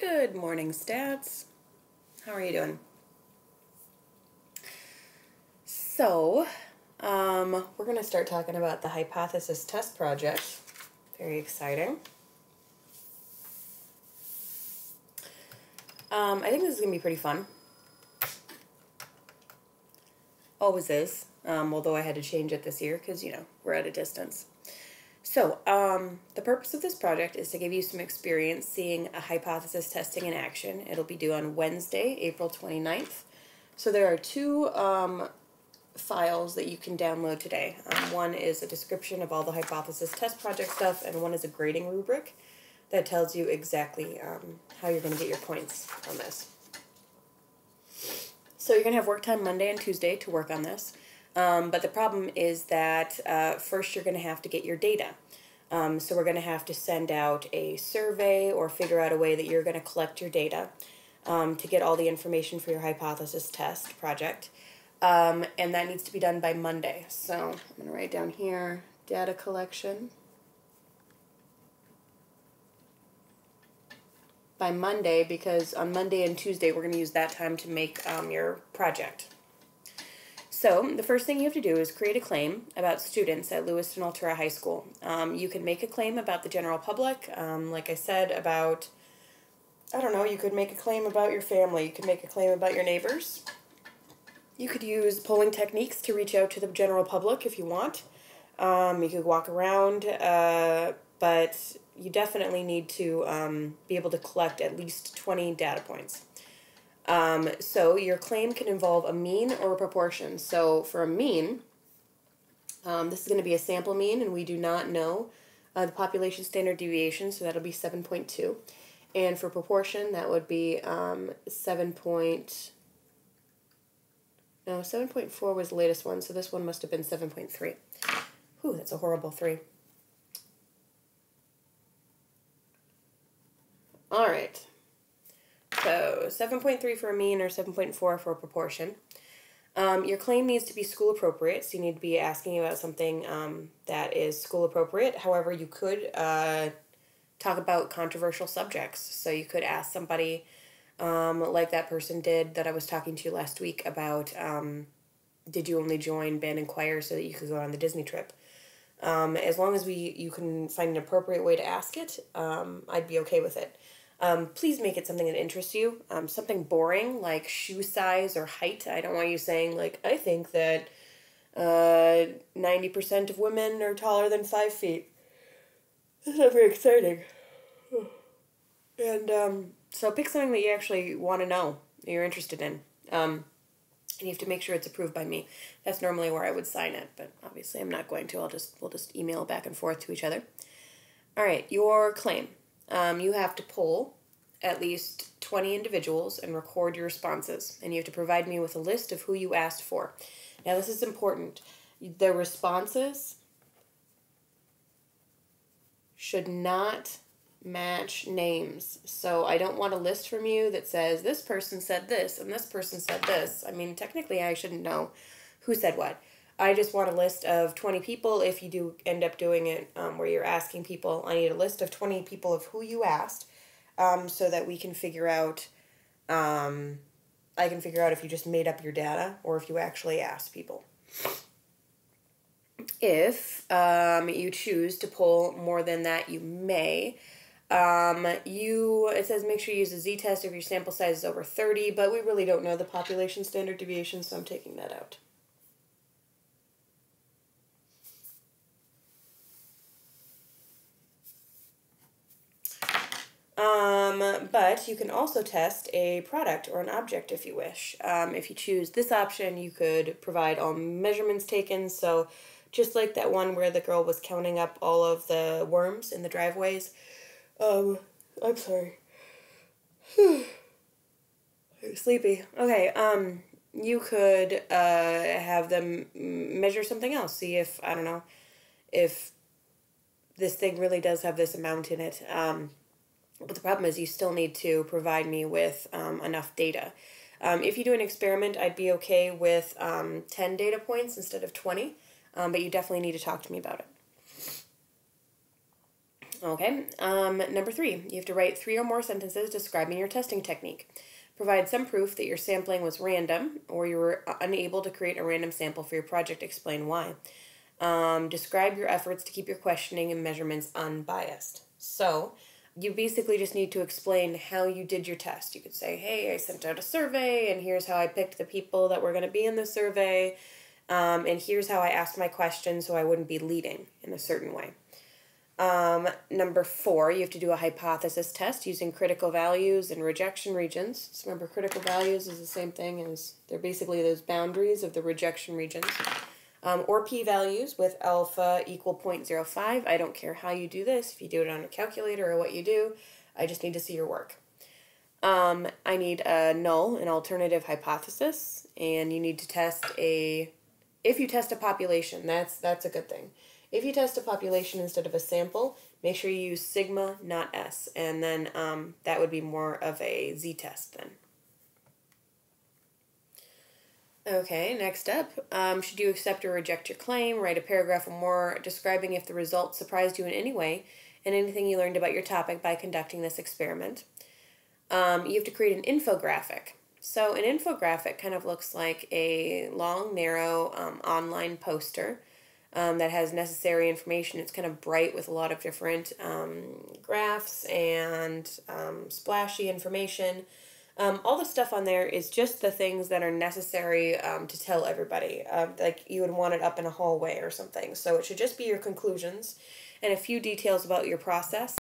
Good morning, stats. How are you doing? So, we're going to start talking about the hypothesis test project. Very exciting. I think this is going to be pretty fun. Always is, although I had to change it this year because, we're at a distance. So, the purpose of this project is to give you some experience seeing a hypothesis testing in action. It'll be due on Wednesday, April 29th. So there are two files that you can download today. One is a description of all the hypothesis test project stuff, and one is a grading rubric that tells you exactly how you're going to get your points on this. So you're going to have work time Monday and Tuesday to work on this. But the problem is that first you're going to have to get your data. So we're going to have to send out a survey or figure out a way that you're going to collect your data to get all the information for your hypothesis test project. And that needs to be done by Monday. So I'm going to write down here, data collection. By Monday, because on Monday and Tuesday we're going to use that time to make your project. So the first thing you have to do is create a claim about students at Lewiston Altura High School. You can make a claim about the general public, like I said, about, you could make a claim about your family, you could make a claim about your neighbors. You could use polling techniques to reach out to the general public if you want. You could walk around, but you definitely need to be able to collect at least 20 data points. So your claim can involve a mean or a proportion. So for a mean, this is going to be a sample mean, and we do not know the population standard deviation, so that'll be 7.2. And for proportion, that would be 7.4 was the latest one, so this one must have been 7.3. Whew, that's a horrible 3. All right. So 7.3 for a mean or 7.4 for a proportion. Your claim needs to be school appropriate, so you need to be asking about something that is school appropriate. However, you could talk about controversial subjects. So you could ask somebody, like that person did that I was talking to last week about, did you only join band and choir so that you could go on the Disney trip? As long as you can find an appropriate way to ask it, I'd be okay with it. Please make it something that interests you. Something boring like shoe size or height. I don't want you saying, like, I think that 90% of women are taller than 5 feet. That's not very exciting. And so pick something that you actually want to know, that you're interested in. And you have to make sure it's approved by me. That's normally where I would sign it, but obviously I'm not going to. We'll just email back and forth to each other. All right, your claim. You have to poll at least 20 individuals and record your responses. And you have to provide me with a list of who you asked for. Now, this is important. The responses should not match names. So I don't want a list from you that says this person said this and this person said this. I mean, technically I shouldn't know who said what. I just want a list of 20 people. If you do end up doing it where you're asking people, I need a list of 20 people of who you asked, so that we can figure out, I can figure out if you just made up your data or if you actually asked people. If you choose to poll more than that, you may. It says make sure you use a z-test if your sample size is over 30, but we really don't know the population standard deviation, so I'm taking that out. But you can also test a product or an object if you wish. If you choose this option, you could provide all measurements taken. So just like that one where the girl was counting up all of the worms in the driveways. I'm sorry. I'm sleepy. Okay, you could have them measure something else. See if, if this thing really does have this amount in it. But the problem is you still need to provide me with enough data. If you do an experiment, I'd be okay with 10 data points instead of 20, but you definitely need to talk to me about it. Okay, number 3, you have to write 3 or more sentences describing your testing technique. Provide some proof that your sampling was random or you were unable to create a random sample for your project. Explain why. Describe your efforts to keep your questioning and measurements unbiased. So, you basically just need to explain how you did your test. You could say, hey, I sent out a survey, and here's how I picked the people that were going to be in the survey, and here's how I asked my questions so I wouldn't be leading in a certain way. Number 4, you have to do a hypothesis test using critical values and rejection regions. So remember, critical values is the same thing as, they're basically those boundaries of the rejection regions. Or p-values with alpha equal 0.05. I don't care how you do this, if you do it on a calculator or what you do, I just need to see your work. I need a null, an alternative hypothesis, and you need to test if you test a population, that's a good thing. If you test a population instead of a sample, make sure you use sigma, not S, and then that would be more of a z-test then. Okay, next up, should you accept or reject your claim? Write a paragraph or more describing if the results surprised you in any way and anything you learned about your topic by conducting this experiment. You have to create an infographic. So an infographic kind of looks like a long, narrow online poster that has necessary information. It's kind of bright with a lot of different graphs and splashy information. All the stuff on there is just the things that are necessary to tell everybody. Like you would want it up in a hallway or something. So it should just be your conclusions and a few details about your process.